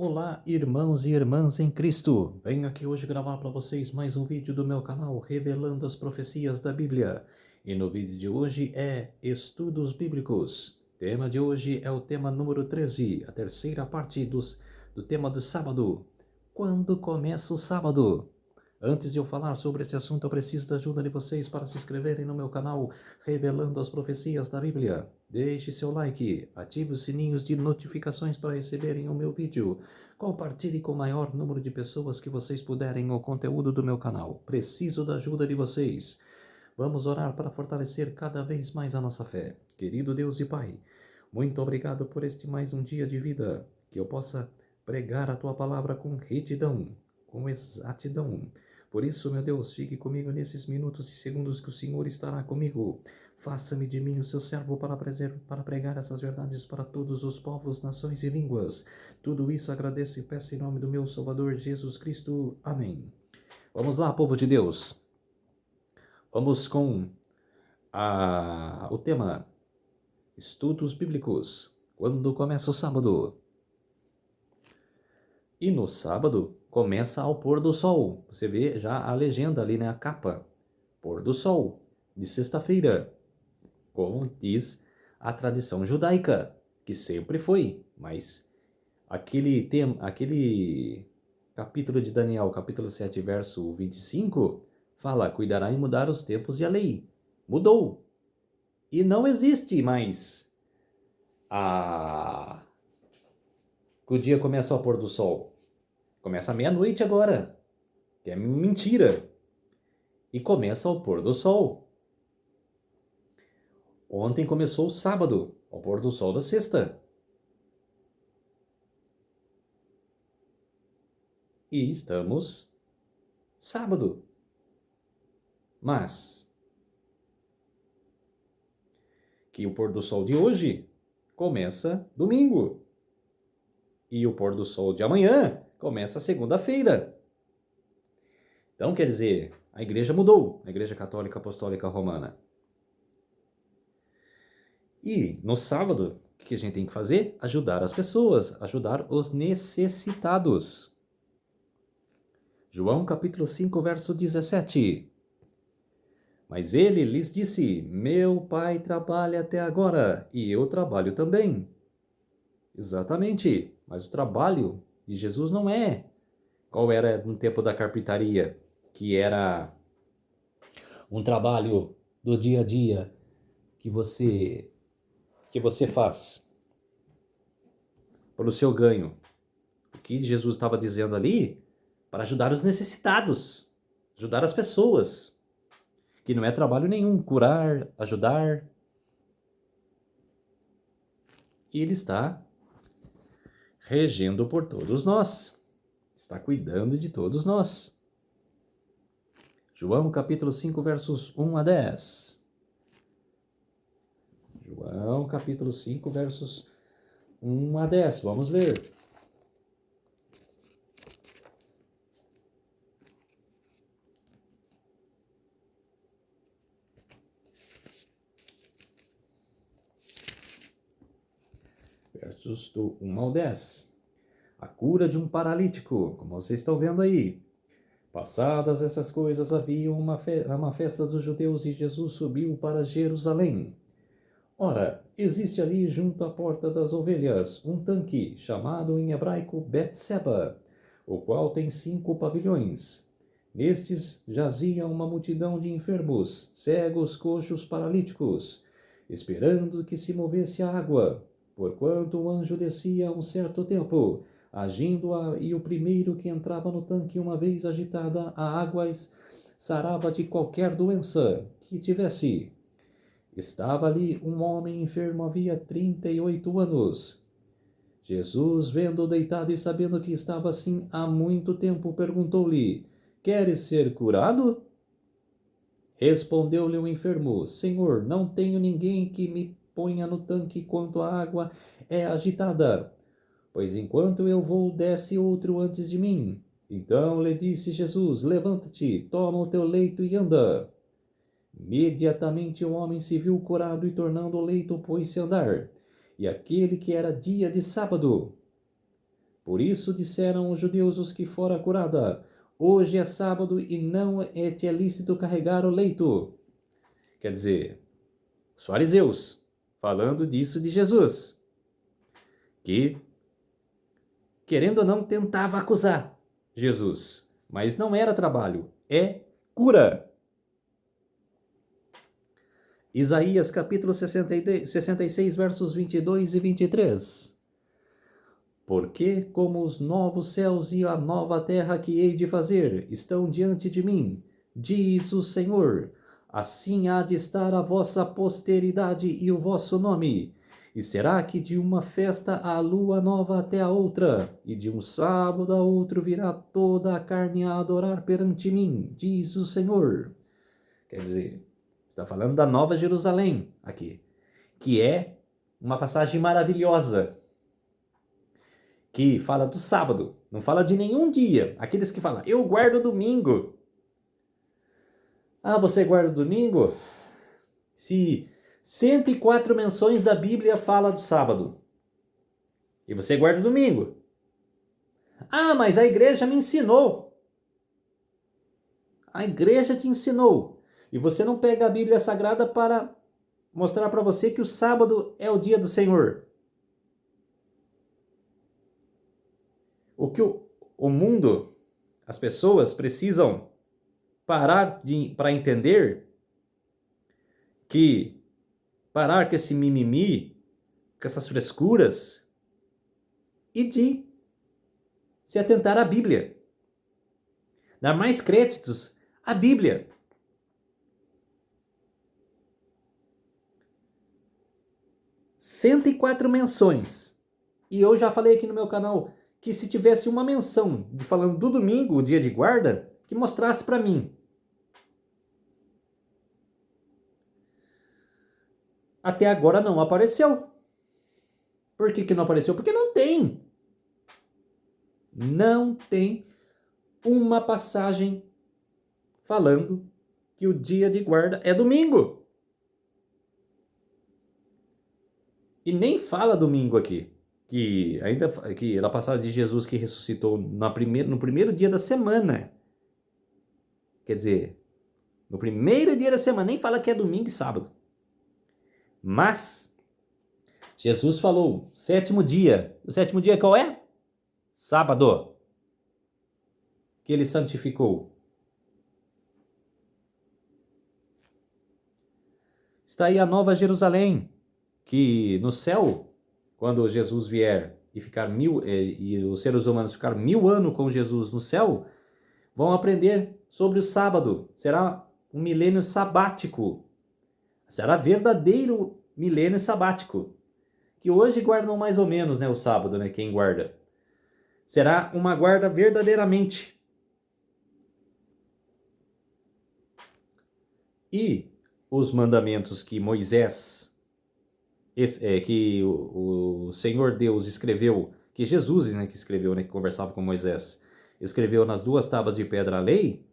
Olá, irmãos e irmãs em Cristo! Venho aqui hoje gravar para vocês mais um vídeo do meu canal revelando as profecias da Bíblia. E no vídeo de hoje é Estudos Bíblicos. O tema de hoje é o tema número 13, a terceira parte do tema do sábado. Quando começa o sábado? Antes de eu falar sobre esse assunto, eu preciso da ajuda de vocês para se inscreverem no meu canal Revelando as Profecias da Bíblia. Deixe seu like, ative os sininhos de notificações para receberem o meu vídeo. Compartilhe com o maior número de pessoas que vocês puderem o conteúdo do meu canal. Preciso da ajuda de vocês. Vamos orar para fortalecer cada vez mais a nossa fé. Querido Deus e Pai, muito obrigado por este mais um dia de vida, que eu possa pregar a Tua palavra com retidão, com exatidão. Por isso, meu Deus, fique comigo nesses minutos e segundos que o Senhor estará comigo. Faça-me de mim o seu servo para pregar essas verdades para todos os povos, nações e línguas. Tudo isso agradeço e peço em nome do meu Salvador Jesus Cristo. Amém. Vamos lá, povo de Deus. Vamos com o tema Estudos Bíblicos. Quando começa o sábado? E no sábado começa ao pôr do sol. Você vê já a legenda ali, né? A capa. Pôr do sol, de sexta-feira. Como diz a tradição judaica, que sempre foi. Mas aquele capítulo de Daniel, capítulo 7, verso 25, fala, cuidará em mudar os tempos e a lei. Mudou. E não existe mais que o dia começa ao pôr do sol. Começa à meia-noite agora, que é mentira. E começa ao pôr do sol. Ontem começou o sábado, ao pôr do sol da sexta. E estamos sábado. Mas que o pôr do sol de hoje começa domingo. E o pôr do sol de amanhã começa segunda-feira. Então, quer dizer, a igreja mudou, a Igreja Católica Apostólica Romana. E no sábado, o que a gente tem que fazer? Ajudar as pessoas, ajudar os necessitados. João capítulo 5, verso 17. Mas ele lhes disse, meu pai trabalha até agora, e eu trabalho também. Exatamente, mas o trabalho de Jesus não é qual era no tempo da carpintaria, que era um trabalho do dia a dia que você faz pelo seu ganho. O que Jesus estava dizendo ali? Para ajudar os necessitados, ajudar as pessoas, que não é trabalho nenhum, curar, ajudar. E ele está regendo por todos nós, está cuidando de todos nós. João capítulo 5, versos 1 a 10. João capítulo 5, versos 1 a 10. Vamos ler. Versos do 1 ao 10. A cura de um paralítico, como vocês estão vendo aí. Passadas essas coisas, havia uma festa dos judeus e Jesus subiu para Jerusalém. Ora, existe ali junto à porta das ovelhas um tanque, chamado em hebraico Betseba, o qual tem 5 pavilhões. Nestes jazia uma multidão de enfermos, cegos, coxos, paralíticos, esperando que se movesse a água, porquanto o anjo descia um certo tempo, agindo e o primeiro que entrava no tanque uma vez agitada a água sarava de qualquer doença que tivesse. Estava ali um homem enfermo havia 38 anos. Jesus, vendo-o deitado e sabendo que estava assim há muito tempo, perguntou-lhe, queres ser curado? Respondeu-lhe o enfermo, Senhor, não tenho ninguém que me ponha no tanque quando a água é agitada, pois enquanto eu vou, desce outro antes de mim. Então lhe disse Jesus, levanta-te, toma o teu leito e anda. Imediatamente o homem se viu curado e tornando o leito pôs-se a andar. E aquele que era dia de sábado. Por isso disseram os judeus os que fora curada: hoje é sábado e não te é lícito carregar o leito. Quer dizer, os fariseus falando disso de Jesus, que, querendo ou não, tentava acusar Jesus, mas não era trabalho, é cura. Isaías capítulo 66, versos 22 e 23. Porque como os novos céus e a nova terra que hei de fazer estão diante de mim, diz o Senhor, assim há de estar a vossa posteridade e o vosso nome. E será que de uma festa a lua nova até a outra, e de um sábado a outro virá toda a carne a adorar perante mim, diz o Senhor. Quer dizer, está falando da Nova Jerusalém aqui, que é uma passagem maravilhosa, que fala do sábado, não fala de nenhum dia. Aqueles que falam, eu guardo domingo. Ah, você guarda domingo? Se 104 menções da Bíblia fala do sábado, e você guarda domingo. Ah, mas a igreja me ensinou. A igreja te ensinou. E você não pega a Bíblia Sagrada para mostrar para você que o sábado é o dia do Senhor. O que o mundo, as pessoas precisam parar para entender que parar com esse mimimi, com essas frescuras e de se atentar à Bíblia. Dar mais créditos à Bíblia. Cento e 104 menções. E eu já falei aqui no meu canal que se tivesse uma menção falando do domingo, o dia de guarda, que mostrasse para mim. Até agora não apareceu. Por que não apareceu? Porque não tem. Não tem uma passagem falando que o dia de guarda é domingo. E nem fala domingo aqui. Que ainda que era a passagem de Jesus que ressuscitou no primeiro dia da semana. Quer dizer, no primeiro dia da semana, nem fala que é domingo e sábado. Mas Jesus falou, sétimo dia. O sétimo dia qual é? Sábado. Que ele santificou. Está aí a Nova Jerusalém, que no céu, quando Jesus vier e ficar e os seres humanos ficar 1000 anos com Jesus no céu, vão aprender sobre o sábado. Será um milênio sabático. Será verdadeiro milênio sabático. Que hoje guardam mais ou menos, né, o sábado, né, quem guarda. Será uma guarda verdadeiramente. E os mandamentos que Moisés, que o Senhor Deus escreveu, que Jesus, né, que escreveu, né, que conversava com Moisés, escreveu nas 2 tábuas de pedra a lei,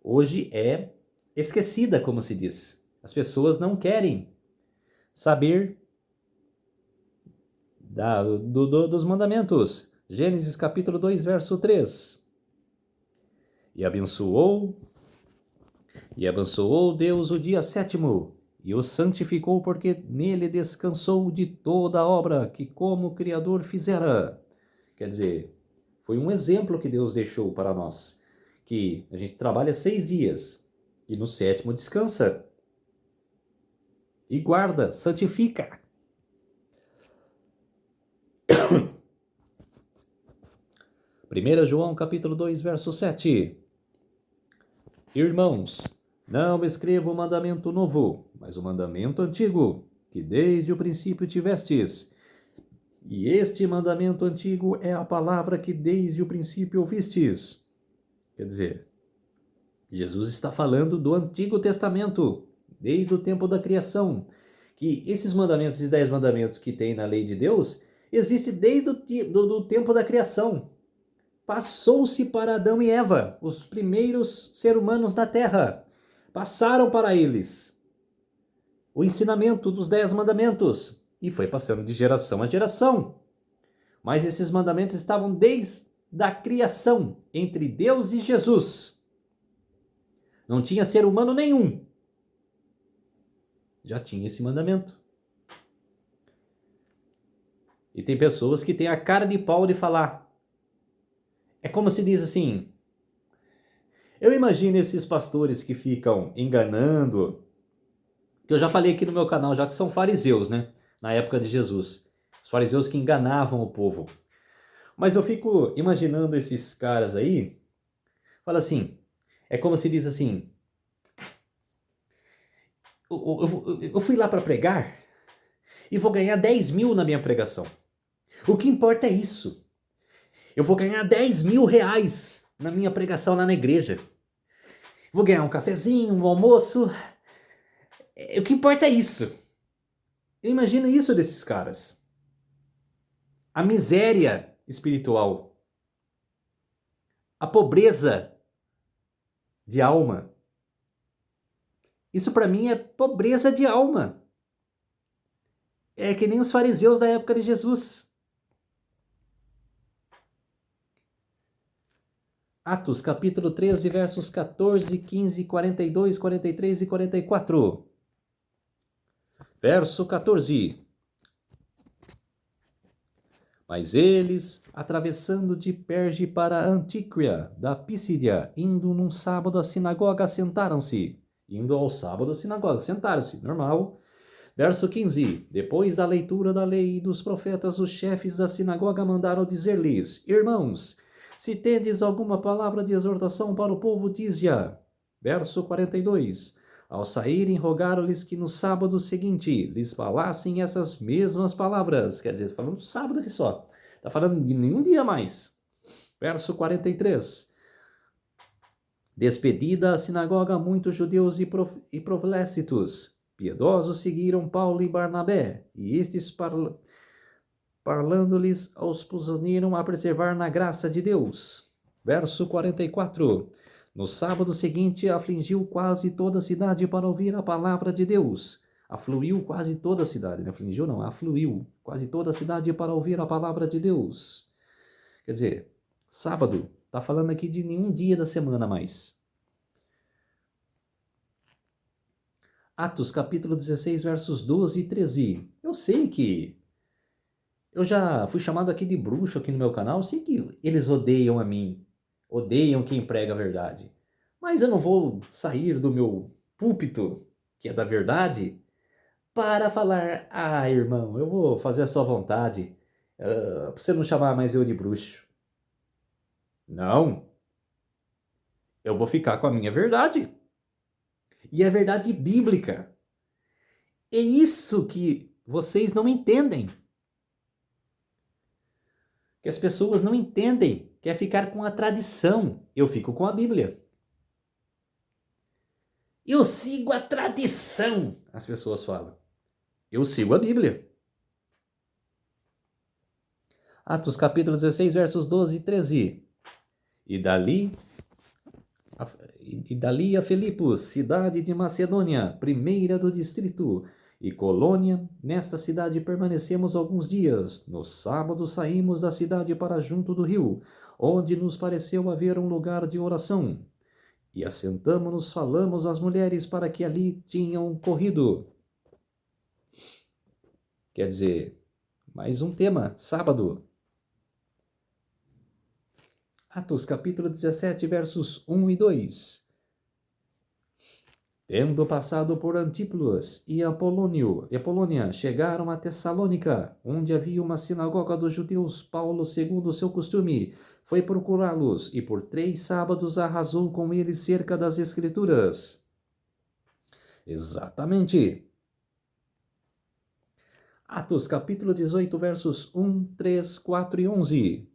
hoje é esquecida, como se diz. As pessoas não querem saber dos mandamentos. Gênesis capítulo 2, verso 3. E abençoou Deus o dia sétimo, e o santificou, porque nele descansou de toda a obra que como Criador fizera. Quer dizer, foi um exemplo que Deus deixou para nós, que a gente trabalha 6 dias, e no sétimo descansa. E guarda, santifica. 1 João capítulo 2, verso 7. Irmãos, não escrevo o mandamento novo, mas o mandamento antigo, que desde o princípio tivestes. E este mandamento antigo é a palavra que desde o princípio ouvistes. Quer dizer, Jesus está falando do Antigo Testamento, desde o tempo da criação. Que esses mandamentos, esses 10 mandamentos que tem na lei de Deus, existem desde o tempo da criação. Passou-se para Adão e Eva, os primeiros seres humanos da terra. Passaram para eles o ensinamento dos 10 mandamentos. E foi passando de geração a geração. Mas esses mandamentos estavam desde a criação, entre Deus e Jesus. Não tinha ser humano nenhum. Já tinha esse mandamento. E tem pessoas que têm a cara de pau de falar. É como se diz assim. Eu imagino esses pastores que ficam enganando. Que eu já falei aqui no meu canal, já que são fariseus, né? Na época de Jesus. Os fariseus que enganavam o povo. Mas eu fico imaginando esses caras aí. Fala assim. É como se diz assim. Eu fui lá para pregar e vou ganhar 10 mil na minha pregação. O que importa é isso. Eu vou ganhar 10 mil reais na minha pregação lá na igreja. Vou ganhar um cafezinho, um almoço. O que importa é isso. Eu imagino isso desses caras. A miséria espiritual. A pobreza de alma. Isso para mim é pobreza de alma. É que nem os fariseus da época de Jesus. Atos, capítulo 13, versos 14, 15, 42, 43 e 44. Verso 14. Mas eles, atravessando de Perge para Antíquia, da Pisídia, indo num sábado à sinagoga, sentaram-se. Indo ao sábado à sinagoga, sentaram-se, normal. Verso 15. Depois da leitura da lei e dos profetas, os chefes da sinagoga mandaram dizer-lhes: Irmãos, se tendes alguma palavra de exortação para o povo, dize-a. Verso 42. Ao saírem, rogaram-lhes que no sábado seguinte lhes falassem essas mesmas palavras. Quer dizer, falando do sábado aqui só. Está falando de nenhum dia mais. Verso 43. Despedida a sinagoga, muitos judeus e prosélitos piedosos seguiram Paulo e Barnabé, e estes parlando-lhes os puseram a perseverar na graça de Deus. Verso 44. No sábado seguinte, afligiu quase toda a cidade para ouvir a palavra de Deus. Afluiu quase toda a cidade, não afligiu não, afluiu quase toda a cidade para ouvir a palavra de Deus. Quer dizer, sábado, está falando aqui de nenhum dia da semana mais. Atos, capítulo 16, versos 12 e 13. Eu sei que eu já fui chamado aqui de bruxo aqui no meu canal, sei que eles odeiam a mim, odeiam quem prega a verdade. Mas eu não vou sair do meu púlpito, que é da verdade, para falar, irmão, eu vou fazer a sua vontade, para você não chamar mais eu de bruxo. Não. Eu vou ficar com a minha verdade. E é verdade bíblica. É isso que vocês não entendem. Que as pessoas não entendem. Quer ficar com a tradição. Eu fico com a Bíblia. Eu sigo a tradição, as pessoas falam. Eu sigo a Bíblia. Atos capítulo 16, versos 12 e 13. E dali a Filipos, cidade de Macedônia, primeira do distrito, e Colônia, nesta cidade permanecemos alguns dias. No sábado saímos da cidade para junto do rio, onde nos pareceu haver um lugar de oração. E assentamo-nos, falamos às mulheres para que ali tinham corrido. Quer dizer, mais um tema, sábado. Atos capítulo 17, versos 1 e 2. Tendo passado por Antípolis e Apolônia, chegaram a Tessalônica, onde havia uma sinagoga dos judeus. Paulo, segundo o seu costume, foi procurá-los e por 3 sábados arrasou com eles cerca das Escrituras. Exatamente. Atos capítulo 18, versos 1, 3, 4 e 11.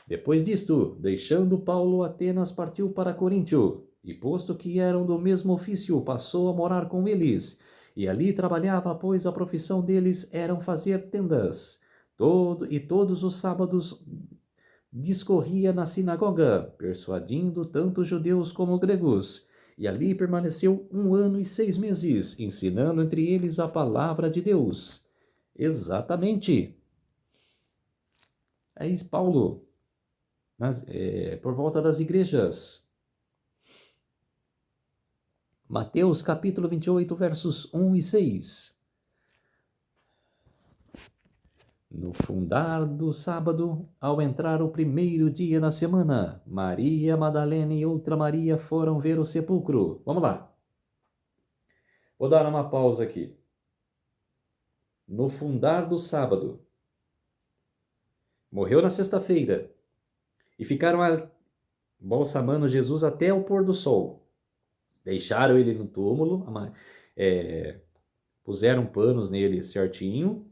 Depois disto, deixando Paulo Atenas, partiu para Coríntio, e posto que eram do mesmo ofício, passou a morar com eles, e ali trabalhava, pois a profissão deles eram fazer tendas. Todos os sábados discorria na sinagoga, persuadindo tanto judeus como gregos, e ali permaneceu 1 ano e 6 meses, ensinando entre eles a palavra de Deus. Exatamente. Aí Paulo, por volta das igrejas. Mateus capítulo 28, versos 1 e 6. No fundar do sábado, ao entrar o primeiro dia da semana, Maria Madalena e outra Maria foram ver o sepulcro. Vamos lá. Vou dar uma pausa aqui. No fundar do sábado. Morreu na sexta-feira. E ficaram embalsamando Jesus até o pôr do sol. Deixaram ele no túmulo, puseram panos nele certinho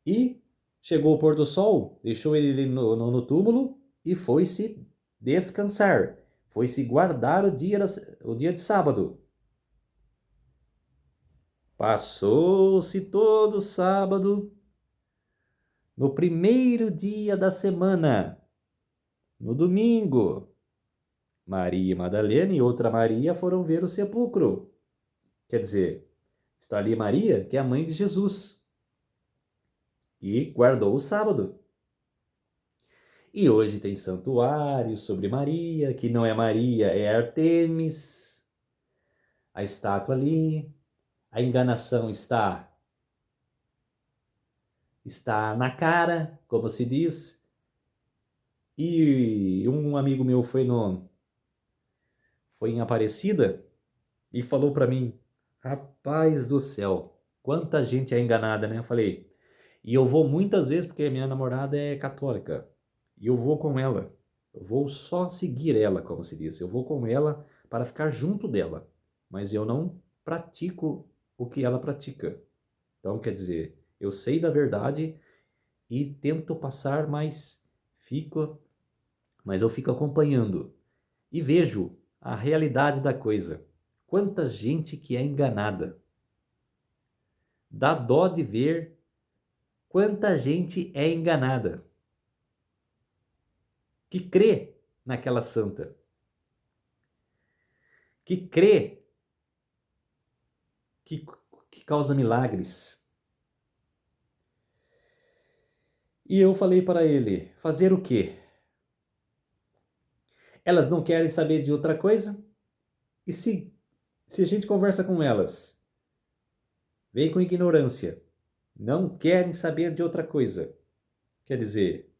e chegou o pôr do sol, deixou ele no túmulo e foi-se descansar. Foi-se guardar o dia de sábado. Passou-se todo sábado. No primeiro dia da semana, no domingo, Maria Madalena e outra Maria foram ver o sepulcro. Quer dizer, está ali Maria, que é a mãe de Jesus, e guardou o sábado. E hoje tem santuário sobre Maria, que não é Maria, é Artemis. A estátua ali, a enganação está na cara, como se diz. E um amigo meu foi em Aparecida e falou para mim, rapaz do céu, quanta gente é enganada, né? Eu falei, e eu vou muitas vezes porque minha namorada é católica. E eu vou com ela. Eu vou só seguir ela, como se diz. Eu vou com ela para ficar junto dela. Mas eu não pratico o que ela pratica. Então, quer dizer, eu sei da verdade e tento passar, mas eu fico acompanhando. E vejo a realidade da coisa. Quanta gente que é enganada. Dá dó de ver quanta gente é enganada. Que crê naquela santa, que crê que causa milagres. E eu falei para ele, fazer o quê? Elas não querem saber de outra coisa? E se a gente conversa com elas, vem com ignorância, não querem saber de outra coisa. Quer dizer,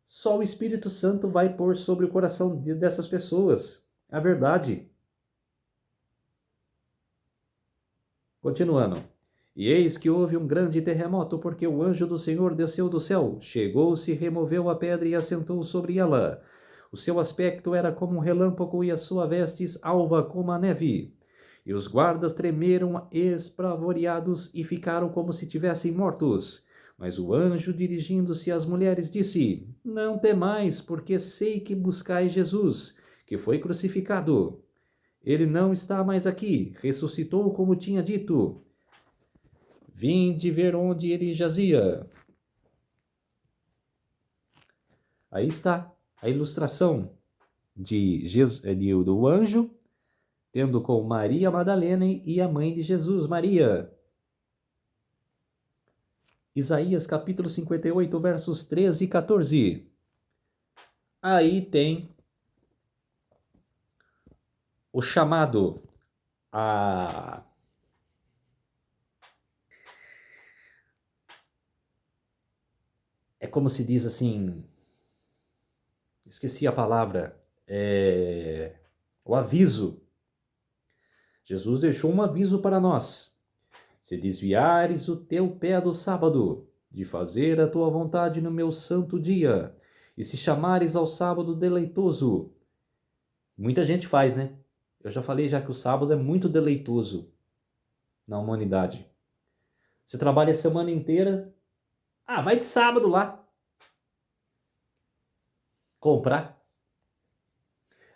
só o Espírito Santo vai pôr sobre o coração dessas pessoas a verdade. Continuando. E eis que houve um grande terremoto, porque o anjo do Senhor desceu do céu, chegou-se, removeu a pedra e assentou sobre ela. O seu aspecto era como um relâmpago e a sua vestes alva como a neve. E os guardas tremeram espavoriados e ficaram como se tivessem mortos. Mas o anjo, dirigindo-se às mulheres, disse: Não temais, porque sei que buscais Jesus, que foi crucificado. Ele não está mais aqui, ressuscitou como tinha dito. Vinde ver onde ele jazia. Aí está a ilustração do anjo, tendo com Maria Madalena e a mãe de Jesus, Maria. Isaías capítulo 58, versos 13 e 14. Aí tem o chamado a é como se diz assim, esqueci a palavra, o aviso. Jesus deixou um aviso para nós. Se desviares o teu pé do sábado, de fazer a tua vontade no meu santo dia, e se chamares ao sábado deleitoso. Muita gente faz, né? Eu já falei já que o sábado é muito deleitoso na humanidade. Você trabalha a semana inteira, vai de sábado lá comprar.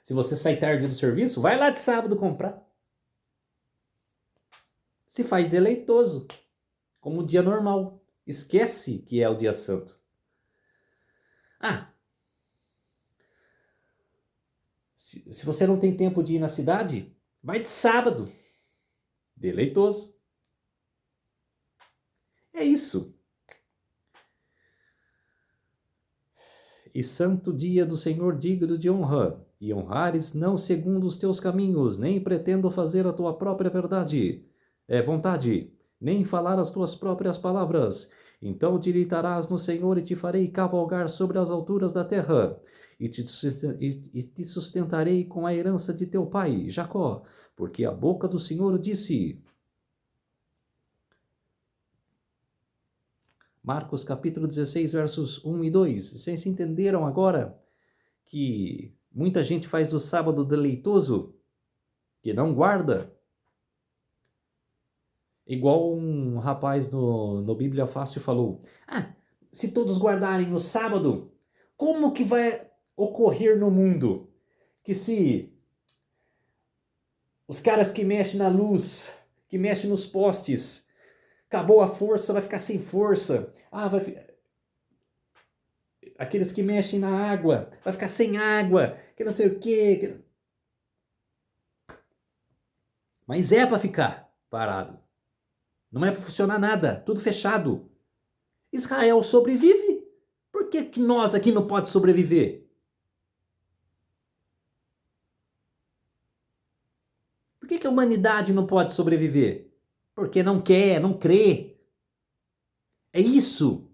Se você sai tarde do serviço, vai lá de sábado comprar. Se faz deleitoso, como um dia normal. Esquece que é o dia santo. Se você não tem tempo de ir na cidade, vai de sábado. Deleitoso. É isso. E santo dia do Senhor digno de honra, e honrares não segundo os teus caminhos, nem pretendo fazer a tua própria vontade, nem falar as tuas próprias palavras. Então te deitarás no Senhor e te farei cavalgar sobre as alturas da terra, e te sustentarei com a herança de teu pai, Jacó, porque a boca do Senhor disse. Marcos capítulo 16, versos 1 e 2. Vocês entenderam agora que muita gente faz o sábado deleitoso, que não guarda? Igual um rapaz no Bíblia Fácil falou: se todos guardarem o sábado, como que vai ocorrer no mundo? Que se os caras que mexem na luz, que mexem nos postes, acabou a força, vai ficar sem força. Aqueles que mexem na água, vai ficar sem água, que não sei o quê. Mas é para ficar parado. Não é para funcionar nada, tudo fechado. Israel sobrevive. Por que nós aqui não pode sobreviver? Por que a humanidade não pode sobreviver? Porque não quer, não crê. É isso.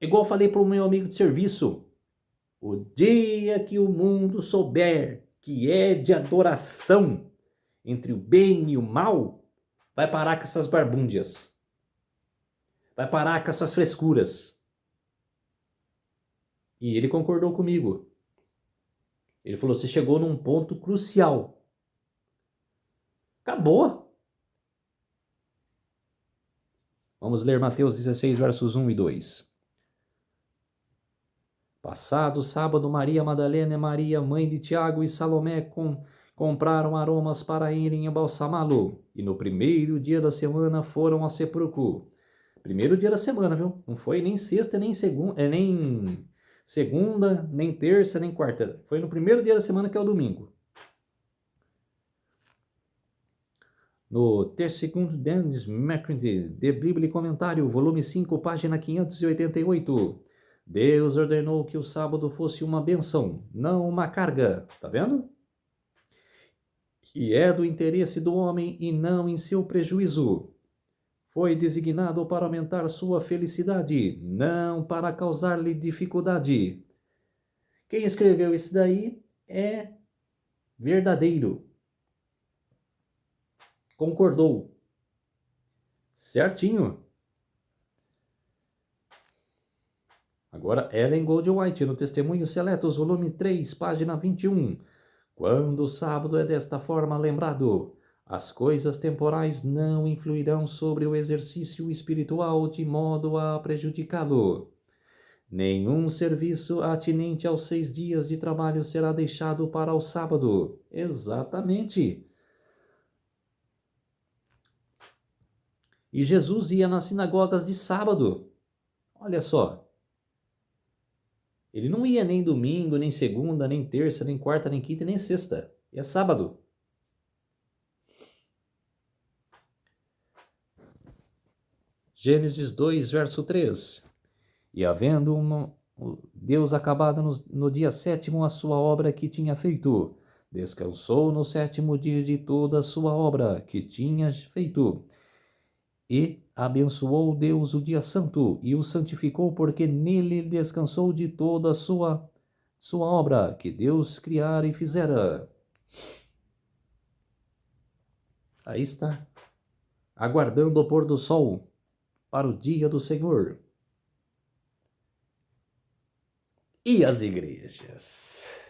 Igual eu falei para o meu amigo de serviço. O dia que o mundo souber que é de adoração entre o bem e o mal, vai parar com essas barbúndias. Vai parar com essas frescuras. E ele concordou comigo. Ele falou: você chegou num ponto crucial. Acabou. Vamos ler Mateus 16, versos 1 e 2. Passado o sábado, Maria Madalena e Maria, mãe de Tiago e Salomé, compraram aromas para irem embalsamá-lo. E no primeiro dia da semana foram ao sepulcro. Primeiro dia da semana, viu? Não foi nem sexta, nem segunda, nem terça, nem quarta. Foi no primeiro dia da semana, que é o domingo. No terceiro Dennis McCready, de Bíblia e Comentário, volume 5, página 588. Deus ordenou que o sábado fosse uma bênção, não uma carga. Tá vendo? E é do interesse do homem e não em seu prejuízo. Foi designado para aumentar sua felicidade, não para causar-lhe dificuldade. Quem escreveu isso daí é verdadeiro. Concordou. Certinho. Agora, Ellen Goldwhite, no Testemunhos Seletos, volume 3, página 21. Quando o sábado é desta forma lembrado, as coisas temporais não influirão sobre o exercício espiritual de modo a prejudicá-lo. Nenhum serviço atinente aos 6 dias de trabalho será deixado para o sábado. Exatamente. E Jesus ia nas sinagogas de sábado. Olha só. Ele não ia nem domingo, nem segunda, nem terça, nem quarta, nem quinta, nem sexta. Ia sábado. Gênesis 2, verso 3. E havendo Deus acabado no dia 7º a sua obra que tinha feito, descansou no 7º dia de toda a sua obra que tinha feito. E abençoou Deus o dia santo e o santificou, porque nele descansou de toda a sua obra que Deus criara e fizera. Aí está, aguardando o pôr do sol para o dia do Senhor. E as igrejas?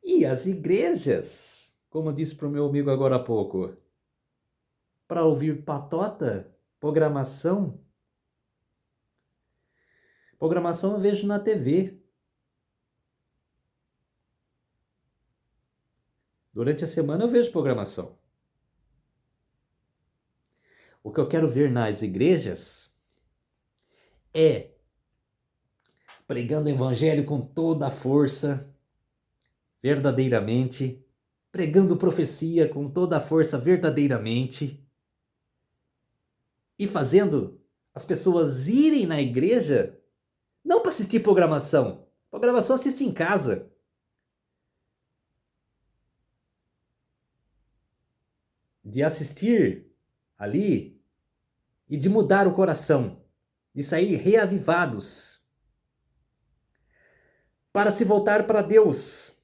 E as igrejas? Como disse para o meu amigo agora há pouco. Para ouvir patota? Programação? Programação eu vejo na TV. Durante a semana eu vejo programação. O que eu quero ver nas igrejas é pregando o evangelho com toda a força, verdadeiramente, pregando profecia com toda a força, verdadeiramente, e fazendo as pessoas irem na igreja não para assistir programação. Programação assiste em casa. De assistir ali e de mudar o coração, de sair reavivados, para se voltar para Deus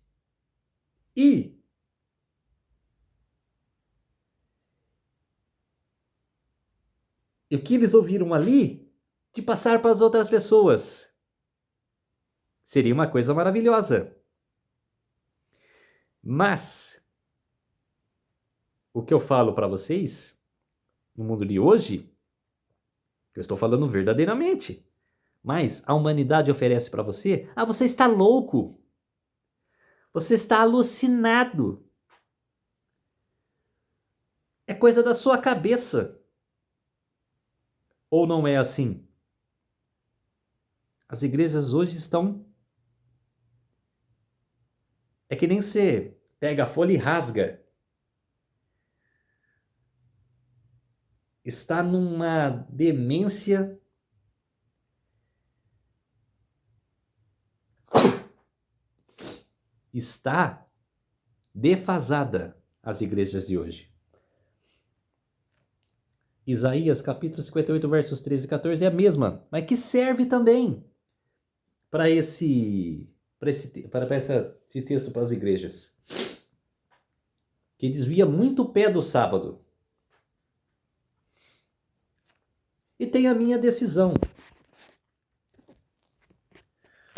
e o que eles ouviram ali, de passar para as outras pessoas. Seria uma coisa maravilhosa. Mas o que eu falo para vocês no mundo de hoje, eu estou falando verdadeiramente. Mas a humanidade oferece para você, você está louco. Você está alucinado. É coisa da sua cabeça. Ou não é assim? As igrejas hoje estão... É que nem você pega a folha e rasga. Está numa demência. Está defasada as igrejas de hoje. Isaías capítulo 58, versos 13 e 14 é a mesma, mas que serve também para esse texto para as igrejas. Que desvia muito o pé do sábado. E tem a minha decisão.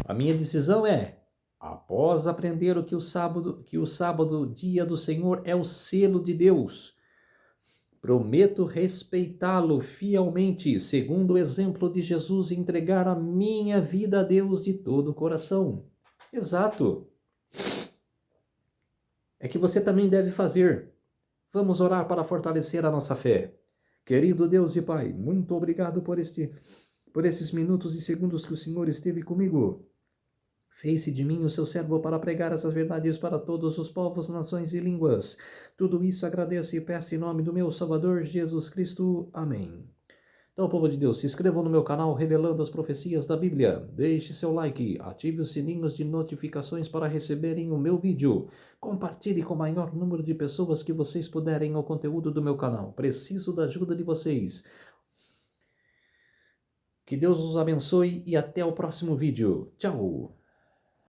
A minha decisão é, após aprender que o sábado, dia do Senhor, é o selo de Deus, prometo respeitá-lo fielmente, segundo o exemplo de Jesus, entregar a minha vida a Deus de todo o coração. Exato. É que você também deve fazer. Vamos orar para fortalecer a nossa fé. Querido Deus e Pai, muito obrigado por esses minutos e segundos que o Senhor esteve comigo. Fez-se de mim o seu servo para pregar essas verdades para todos os povos, nações e línguas. Tudo isso agradeço e peço em nome do meu Salvador Jesus Cristo. Amém. Então, povo de Deus, se inscrevam no meu canal Revelando as Profecias da Bíblia. Deixe seu like, ative os sininhos de notificações para receberem o meu vídeo. Compartilhe com o maior número de pessoas que vocês puderem o conteúdo do meu canal. Preciso da ajuda de vocês. Que Deus os abençoe e até o próximo vídeo. Tchau!